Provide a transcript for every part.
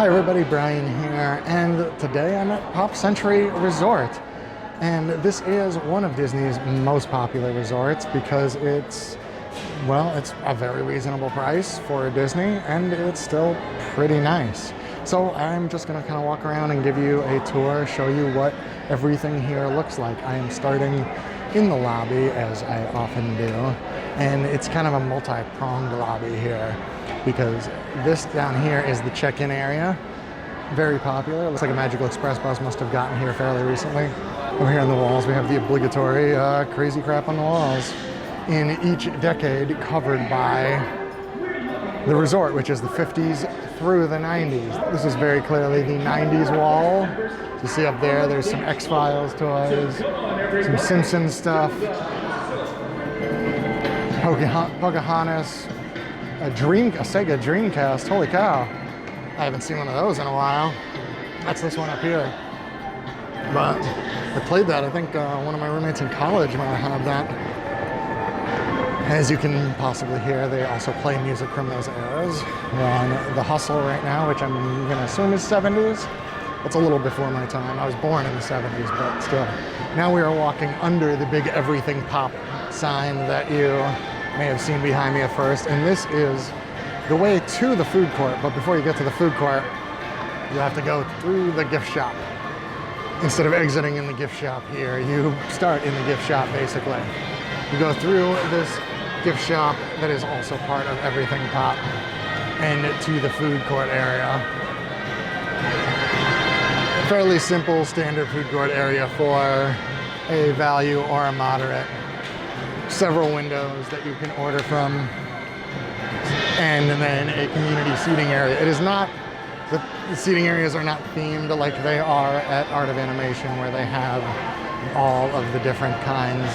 Hi everybody, Brian here, and today I'm at Pop Century Resort. And this is one of Disney's most popular resorts because it's a very reasonable price for Disney and it's still pretty nice. So I'm just gonna kind of walk around and give you a tour, show you what everything here looks like. I am starting in the lobby, as I often do, and it's kind of a multi-pronged lobby here because this down here is the check-in area. Very popular. Looks like a Magical Express bus must have gotten here fairly recently. Over here on the walls we have the obligatory crazy crap on the walls in each decade covered by the resort, which is the 50s through the 90s. This is very clearly the 90s wall. So you see up there, there's some X-Files toys, some Simpsons stuff, Pocahontas, a Sega Dreamcast, holy cow. I haven't seen one of those in a while. That's this one up here. But I played that, I think one of my roommates in college might have had that. As you can possibly hear, they also play music from those eras. We're on The Hustle right now, which I'm gonna assume is 70s. It's a little before my time. I was born in the 70s, but still. Now we are walking under the big Everything Pop sign that you may have seen behind me at first. And this is the way to the food court. But before you get to the food court, you have to go through the gift shop. Instead of exiting in the gift shop here, you start in the gift shop basically. You go through this gift shop that is also part of Everything Pop and to the food court area. Fairly simple standard food court area for a value or a moderate. Several windows that you can order from, and then a community seating area. It is not, the seating areas are not themed like they are at Art of Animation, where they have all of the different kinds,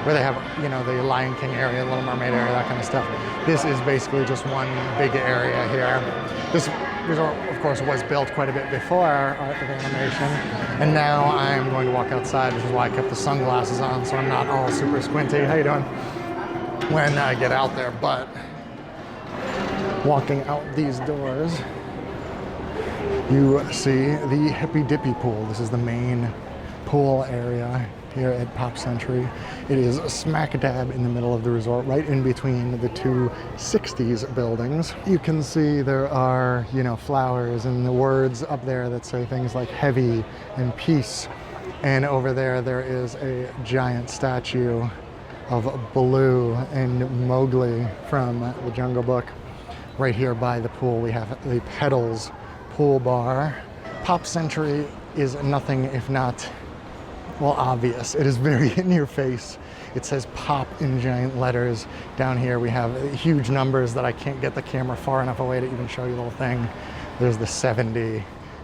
where they have, you know, the Lion King area, Little Mermaid area, that kind of stuff. This is basically just one big area here. This resort, of course, was built quite a bit before Art of Animation, and now I'm going to walk outside, which is why I kept the sunglasses on, so I'm not all super squinty. How you doing? When I get out there, but walking out these doors, you see the Dippy Pool. This is the main pool area here at Pop Century. It is smack dab in the middle of the resort, right in between the two 60s buildings. You can see there are, you know, flowers and the words up there that say things like heavy and peace. And over there, there is a giant statue of Baloo and Mowgli from the Jungle Book. Right here by the pool, we have the Pedals pool bar. Pop Century is nothing if not, well, obvious. It is very in your face. It says pop in giant letters. Down here we have huge numbers that I can't get the camera far enough away to even show you the whole thing. There's the 70,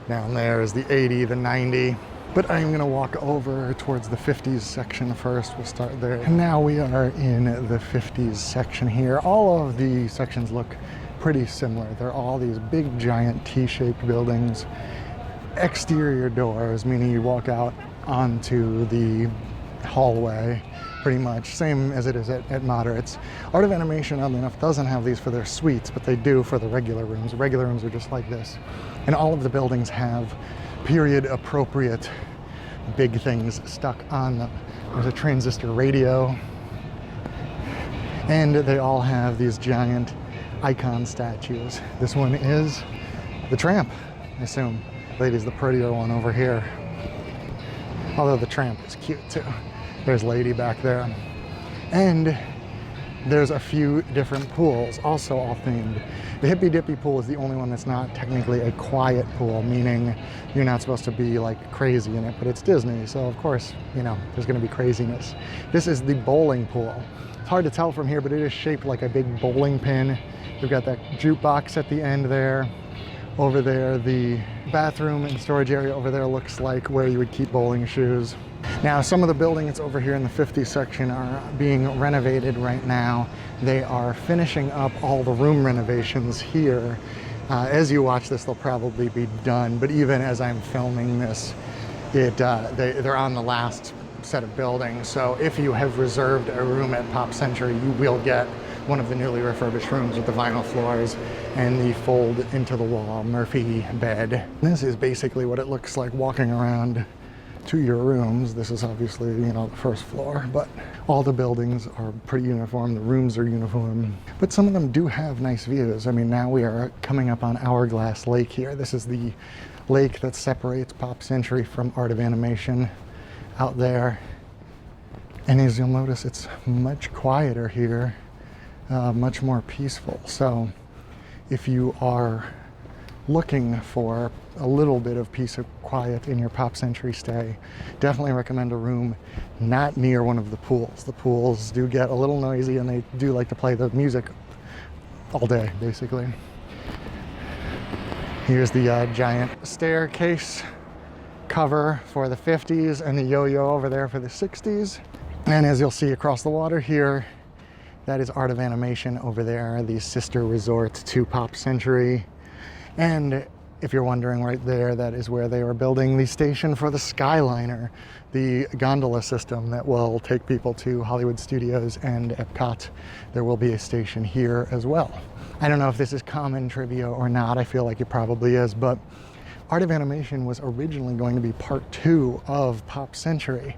down there is the 80, the 90. But I'm gonna walk over towards the 50s section first. We'll start there. And now we are in the 50s section here. All of the sections look pretty similar. They're all these big giant T-shaped buildings. Exterior doors, meaning you walk out onto the hallway, pretty much same as it is at moderates. Art of Animation, oddly enough, doesn't have these for their suites, but they do for the regular rooms. Regular rooms are just like this. And all of the buildings have period appropriate big things stuck on them. There's a transistor radio, and they all have these giant icon statues. This one is the Tramp, I assume. Lady's the prettier one over here. Although the Tramp is cute too. There's Lady back there. And there's a few different pools, also all themed. The Dippy Pool is the only one that's not technically a quiet pool, meaning you're not supposed to be like crazy in it, but it's Disney, so of course, you know, there's gonna be craziness. This is the bowling pool. It's hard to tell from here, but it is shaped like a big bowling pin. We've got that jukebox at the end there. Over there, the bathroom and storage area over there looks like where you would keep bowling shoes. Now, some of the buildings over here in the 50s section are being renovated right now. They are finishing up all the room renovations here. As you watch this, they'll probably be done, but even as I'm filming this, they're on the last set of buildings. So if you have reserved a room at Pop Century, you will get one of the newly refurbished rooms with the vinyl floors and the fold into the wall Murphy bed. This is basically what it looks like walking around to your rooms. This is obviously, you know, the first floor, but all the buildings are pretty uniform. The rooms are uniform, but some of them do have nice views. I mean, now we are coming up on Hourglass Lake here. This is the lake that separates Pop Century from Art of Animation out there. And as you'll notice, it's much quieter here, much more peaceful. So if you are looking for a little bit of peace of quiet in your Pop Century stay, definitely recommend a room not near one of the pools. The pools do get a little noisy and they do like to play the music all day, basically. Here's the giant staircase cover for the 50s and the yo-yo over there for the 60s. And as you'll see across the water here, that is Art of Animation over there, the sister resort to Pop Century. And if you're wondering, right there, that is where they were building the station for the Skyliner, the gondola system that will take people to Hollywood Studios and Epcot. There will be a station here as well. I don't know if this is common trivia or not. I feel like it probably is, but Art of Animation was originally going to be part 2 of Pop Century.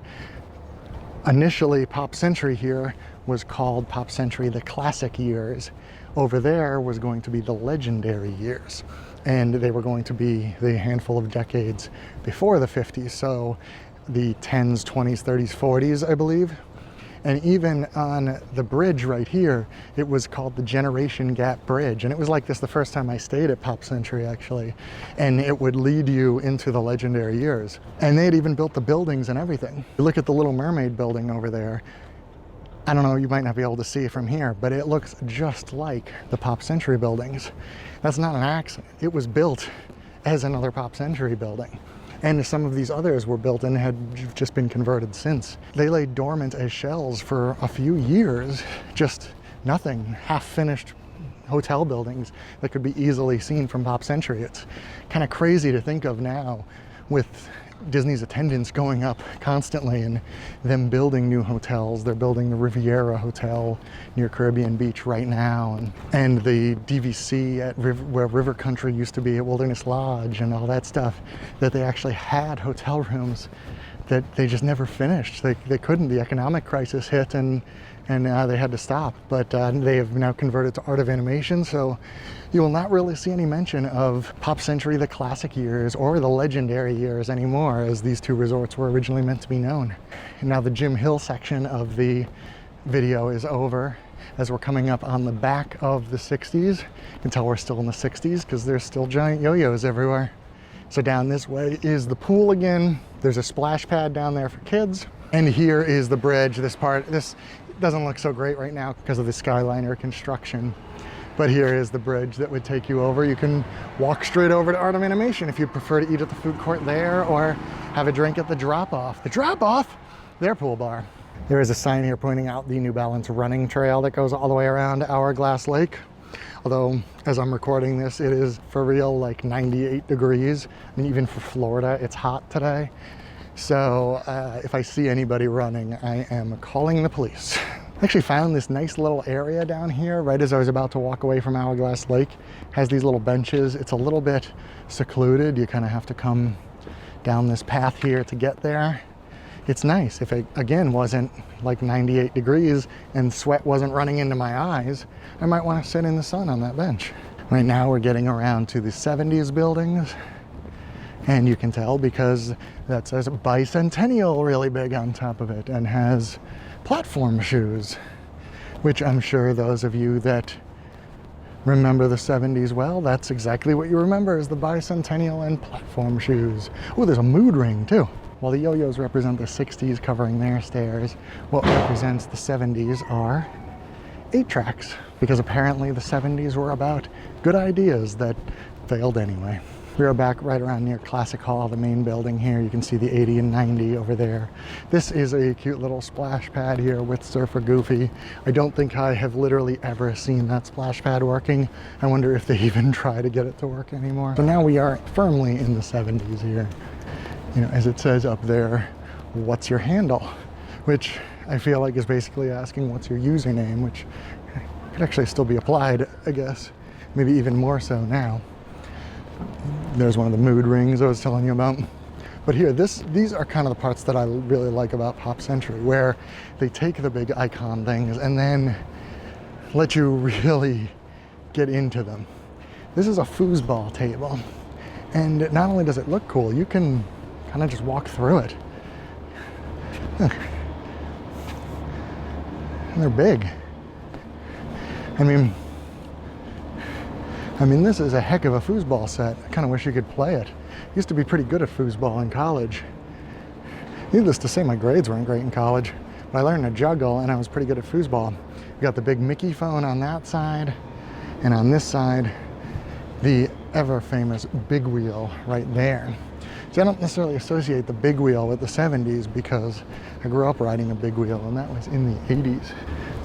Initially, Pop Century here was called Pop Century The Classic Years. Over there was going to be the Legendary Years. And they were going to be the handful of decades before the 50s. So the 10s, 20s, 30s, 40s, I believe. And even on the bridge right here, it was called the Generation Gap Bridge. And it was like this the first time I stayed at Pop Century, actually. And it would lead you into the legendary years. And they had even built the buildings and everything. You look at the Little Mermaid building over there. I don't know, you might not be able to see it from here, but it looks just like the Pop Century buildings. That's not an accident. It was built as another Pop Century building. And some of these others were built and had just been converted since. They lay dormant as shells for a few years, just nothing, half-finished hotel buildings that could be easily seen from Pop Century. It's kind of crazy to think of now with Disney's attendance going up constantly and them building new hotels. They're building the Riviera Hotel near Caribbean Beach right now, and the DVC at where River Country used to be at Wilderness Lodge and all that stuff, that they actually had hotel rooms that they just never finished. They couldn't. The economic crisis hit and they had to stop, but they have now converted to Art of Animation, so you will not really see any mention of Pop Century The Classic Years or the Legendary Years anymore, as these two resorts were originally meant to be known. And now the Jim Hill section of the video is over, as we're coming up on the back of the 60s. You can tell we're still in the 60s because there's still giant yo-yos everywhere. So down this way is the pool again. There's a splash pad down there for kids. And here is the bridge. This doesn't look so great right now because of the Skyliner construction. But here is the bridge that would take you over. You can walk straight over to Art of Animation if you prefer to eat at the food court there or have a drink at the drop-off. The drop-off? Their pool bar. There is a sign here pointing out the New Balance running trail that goes all the way around Hourglass Lake. Although, as I'm recording this, it is for real like 98 degrees. I mean, even for Florida, it's hot today. So if I see anybody running, I am calling the police. I actually found this nice little area down here right as I was about to walk away from Hourglass Lake. It has these little benches. It's a little bit secluded. You kind of have to come down this path here to get there. It's nice. If it, again, wasn't like 98 degrees and sweat wasn't running into my eyes, I might want to sit in the sun on that bench. Right now we're getting around to the 70s buildings. And you can tell because that says Bicentennial really big on top of it and has platform shoes, which I'm sure those of you that remember the 70s well, that's exactly what you remember is the Bicentennial and platform shoes. Oh, there's a mood ring too. While the yo-yos represent the 60s covering their stairs, what represents the 70s are 8-tracks, because apparently the 70s were about good ideas that failed anyway. We are back right around near Classic Hall, the main building here. You can see the 80 and 90 over there. This is a cute little splash pad here with Surfer Goofy. I don't think I have literally ever seen that splash pad working. I wonder if they even try to get it to work anymore. So now we are firmly in the 70s here. You know, as it says up there, what's your handle? Which I feel like is basically asking what's your username, which could actually still be applied, I guess. Maybe even more so now. There's one of the mood rings I was telling you about. But here, these are kind of the parts that I really like about Pop Century, where they take the big icon things and then let you really get into them. This is a foosball table. And not only does it look cool, you can kind of just walk through it. Look. And they're big. I mean, this is a heck of a foosball set. I kind of wish you could play it. Used to be pretty good at foosball in college. Needless to say, my grades weren't great in college, but I learned to juggle and I was pretty good at foosball. We got the big Mickey phone on that side, and on this side, the ever famous big wheel right there. So I don't necessarily associate the big wheel with the 70s because I grew up riding a big wheel, and that was in the 80s.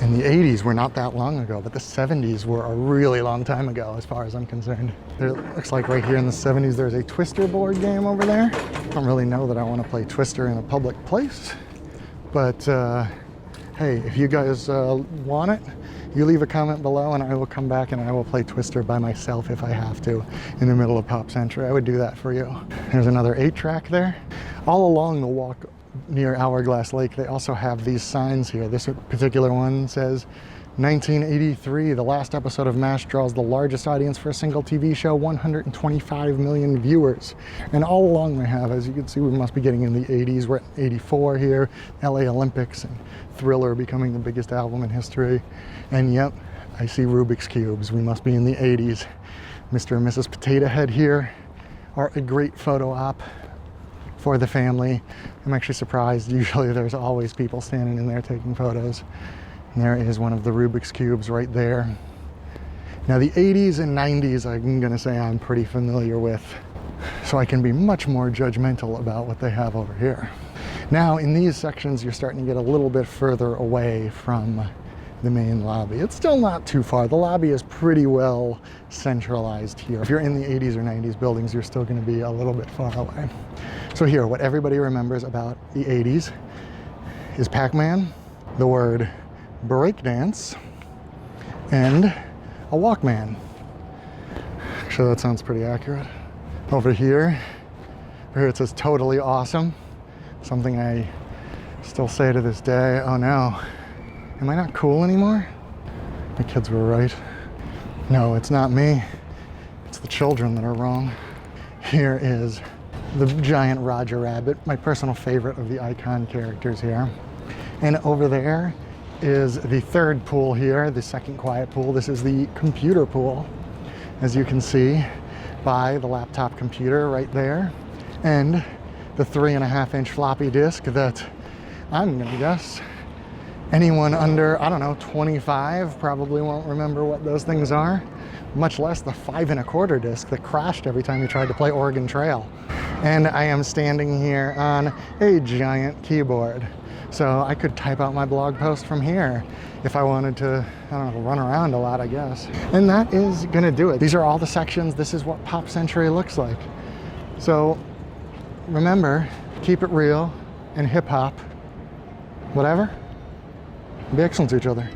And the 80s were not that long ago, but the 70s were a really long time ago as far as I'm concerned. It looks like right here in the 70s there's a Twister board game over there. I don't really know that I want to play Twister in a public place, but hey, if you guys want it, you leave a comment below and I will come back and I will play Twister by myself if I have to in the middle of Pop Century. I would do that for you. There's another 8-track there. All along the walk near Hourglass Lake, they also have these signs here. This particular one says 1983, the last episode of MASH draws the largest audience for a single TV show, 125 million viewers. And all along they have, as you can see, we must be getting in the 80s. We're at 84 here, LA Olympics and Thriller becoming the biggest album in history. And yep, I see Rubik's Cubes. We must be in the 80s. Mr. and Mrs. Potato Head here are a great photo op for the family. I'm actually surprised. Usually there's always people standing in there taking photos. And there is one of the Rubik's Cubes right there. Now the 80s and 90s, I'm gonna say I'm pretty familiar with, so I can be much more judgmental about what they have over here. Now in these sections, you're starting to get a little bit further away from the main lobby. It's still not too far. The lobby is pretty well centralized here. If you're in the 80s or 90s buildings, you're still gonna be a little bit far away. So here, what everybody remembers about the 80s is Pac-Man, the word breakdance, and a Walkman. Actually, that sounds pretty accurate. Over here it says totally awesome. Something I still say to this day. Oh no, am I not cool anymore? My kids were right. No, it's not me. It's the children that are wrong. Here is the giant Roger Rabbit, my personal favorite of the icon characters here. And over there is the third pool here, the second quiet pool. This is the computer pool, as you can see by the laptop computer right there. And the 3.5-inch floppy disk that I'm gonna guess anyone under, I don't know, 25 probably won't remember what those things are, much less the 5.25 disc that crashed every time you tried to play Oregon Trail. And I am standing here on a giant keyboard. So I could type out my blog post from here if I wanted to, I don't know, run around a lot, I guess. And that is gonna do it. These are all the sections. This is what Pop Century looks like. So remember, keep it real and hip hop, whatever. Be excellent to each other.